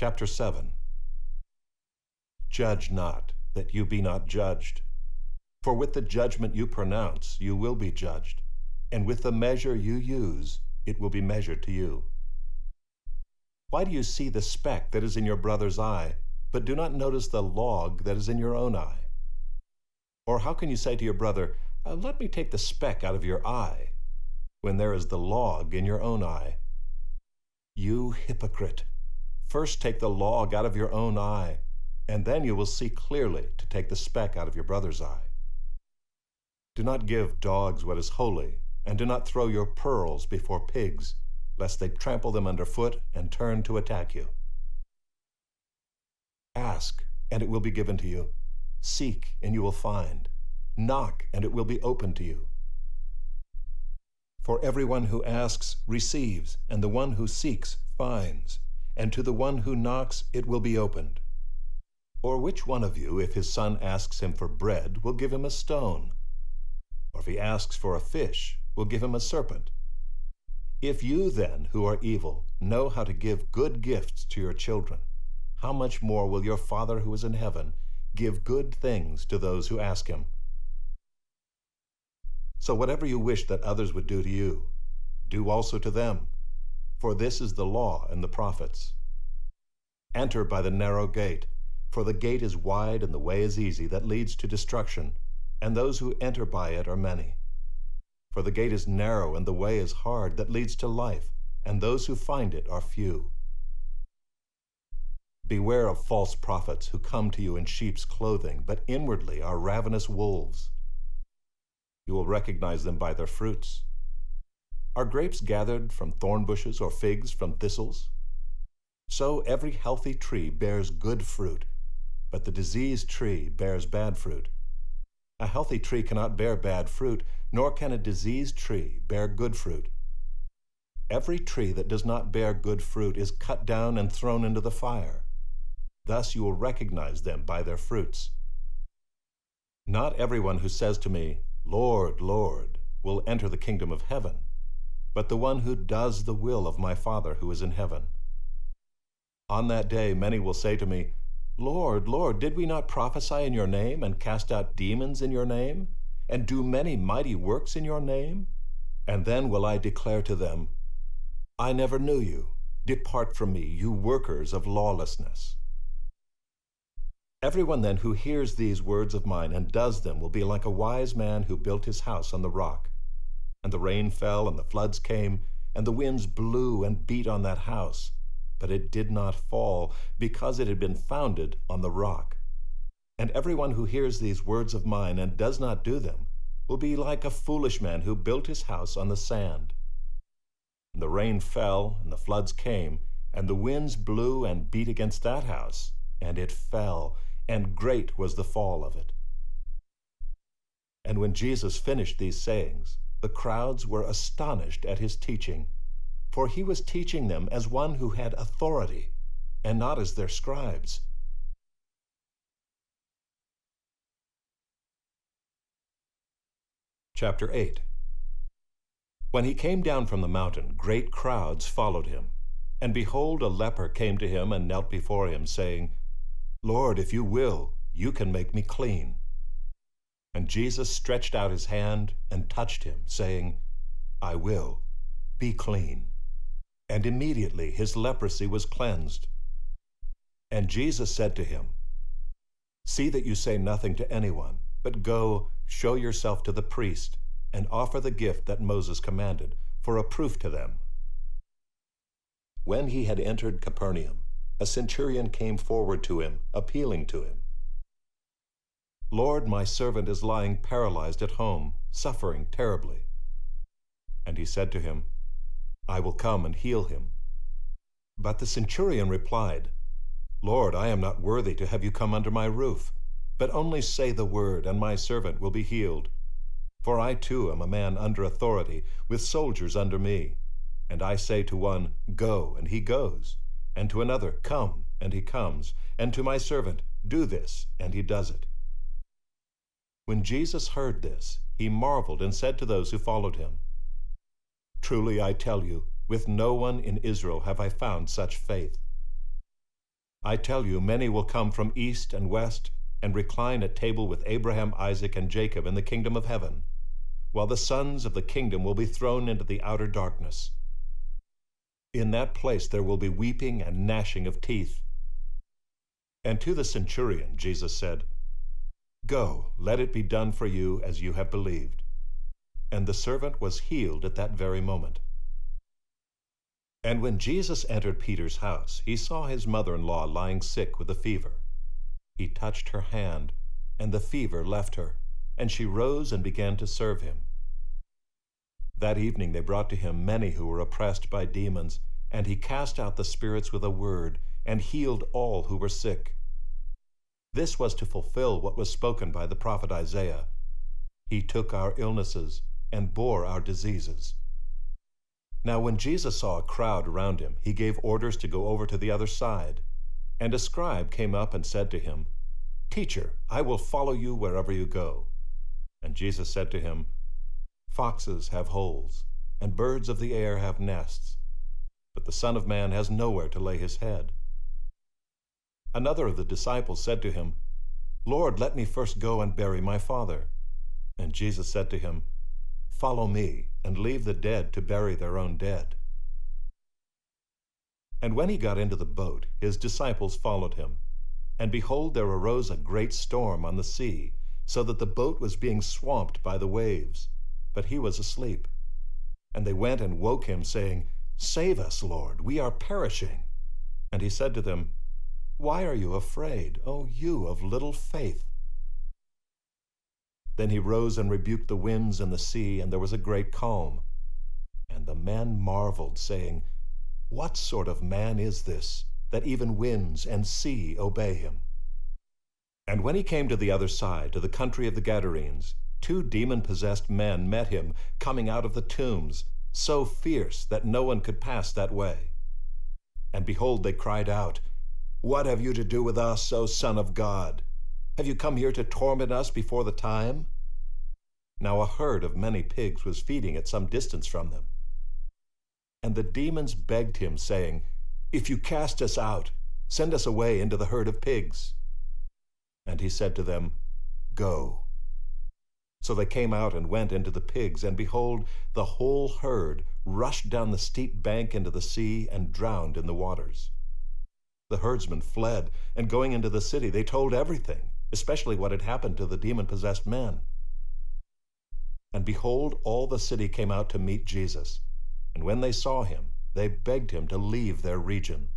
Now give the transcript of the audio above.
Chapter 7. Judge not, that you be not judged. For with the judgment you pronounce, you will be judged, and with the measure you use, it will be measured to you. Why do you see the speck that is in your brother's eye, but do not notice the log that is in your own eye? Or how can you say to your brother, let me take the speck out of your eye, when there is the log in your own eye? You hypocrite! First take the log out of your own eye, and then you will see clearly to take the speck out of your brother's eye. Do not give dogs what is holy, and do not throw your pearls before pigs, lest they trample them underfoot and turn to attack you. Ask, and it will be given to you. Seek, and you will find. Knock, and it will be opened to you. For everyone who asks receives, and the one who seeks finds, and to the one who knocks it will be opened. Or which one of you, if his son asks him for bread, will give him a stone? Or if he asks for a fish, will give him a serpent? If you then, who are evil, know how to give good gifts to your children, how much more will your Father who is in heaven give good things to those who ask him? So whatever you wish that others would do to you, do also to them, for this is the law and the prophets. Enter by the narrow gate, for the gate is wide and the way is easy that leads to destruction, and those who enter by it are many. For the gate is narrow and the way is hard that leads to life, and those who find it are few. Beware of false prophets who come to you in sheep's clothing, but inwardly are ravenous wolves. You will recognize them by their fruits. Are grapes gathered from thorn bushes or figs from thistles? So every healthy tree bears good fruit, but the diseased tree bears bad fruit. A healthy tree cannot bear bad fruit, nor can a diseased tree bear good fruit. Every tree that does not bear good fruit is cut down and thrown into the fire. Thus you will recognize them by their fruits. Not everyone who says to me, Lord, Lord, will enter the kingdom of heaven, but the one who does the will of my Father who is in heaven. On that day many will say to me, Lord, Lord, did we not prophesy in your name, and cast out demons in your name, and do many mighty works in your name? And then will I declare to them, I never knew you. Depart from me, you workers of lawlessness. Everyone then who hears these words of mine and does them will be like a wise man who built his house on the rock. And the rain fell, and the floods came, and the winds blew and beat on that house, but it did not fall, because it had been founded on the rock. And everyone who hears these words of mine and does not do them will be like a foolish man who built his house on the sand. And the rain fell, and the floods came, and the winds blew and beat against that house, and it fell, and great was the fall of it. And when Jesus finished these sayings, the crowds were astonished at his teaching, for he was teaching them as one who had authority, and not as their scribes. Chapter 8. When he came down from the mountain, great crowds followed him. And behold, a leper came to him and knelt before him, saying, Lord, if you will, you can make me clean. And Jesus stretched out his hand and touched him, saying, I will, be clean. And immediately his leprosy was cleansed. And Jesus said to him, See that you say nothing to anyone, but go, show yourself to the priest, and offer the gift that Moses commanded, for a proof to them. When he had entered Capernaum, a centurion came forward to him, appealing to him. Lord, my servant is lying paralyzed at home, suffering terribly. And he said to him, I will come and heal him. But the centurion replied, Lord, I am not worthy to have you come under my roof, but only say the word, and my servant will be healed. For I too am a man under authority, with soldiers under me. And I say to one, Go, and he goes, and to another, Come, and he comes, and to my servant, Do this, and he does it. When Jesus heard this, he marveled and said to those who followed him, Truly I tell you, with no one in Israel have I found such faith. I tell you, many will come from east and west and recline at table with Abraham, Isaac, and Jacob in the kingdom of heaven, while the sons of the kingdom will be thrown into the outer darkness. In that place there will be weeping and gnashing of teeth. And to the centurion Jesus said, Go, let it be done for you as you have believed. And the servant was healed at that very moment. And when Jesus entered Peter's house, he saw his mother-in-law lying sick with a fever. He touched her hand, and the fever left her, and she rose and began to serve him. That evening they brought to him many who were oppressed by demons, and he cast out the spirits with a word, and healed all who were sick. This was to fulfill what was spoken by the prophet Isaiah. He took our illnesses and bore our diseases. Now when Jesus saw a crowd around him, he gave orders to go over to the other side. And a scribe came up and said to him, Teacher, I will follow you wherever you go. And Jesus said to him, Foxes have holes, and birds of the air have nests, but the Son of Man has nowhere to lay his head. Another of the disciples said to him, Lord, let me first go and bury my father. And Jesus said to him, Follow me, and leave the dead to bury their own dead. And when he got into the boat, his disciples followed him. And behold, there arose a great storm on the sea, so that the boat was being swamped by the waves. But he was asleep. And they went and woke him, saying, Save us, Lord, we are perishing. And he said to them, Why are you afraid, O you of little faith? Then he rose and rebuked the winds and the sea, and there was a great calm. And the men marveled, saying, What sort of man is this, that even winds and sea obey him? And when he came to the other side, to the country of the Gadarenes, 2 demon-possessed men met him, coming out of the tombs, so fierce that no one could pass that way. And behold, they cried out, What have you to do with us, O Son of God? Have you come here to torment us before the time? Now a herd of many pigs was feeding at some distance from them. And the demons begged him, saying, If you cast us out, send us away into the herd of pigs. And he said to them, Go. So they came out and went into the pigs, and behold, the whole herd rushed down the steep bank into the sea and drowned in the waters. The herdsmen fled, and going into the city, they told everything, especially what had happened to the demon-possessed men. And behold, all the city came out to meet Jesus, and when they saw him, they begged him to leave their region.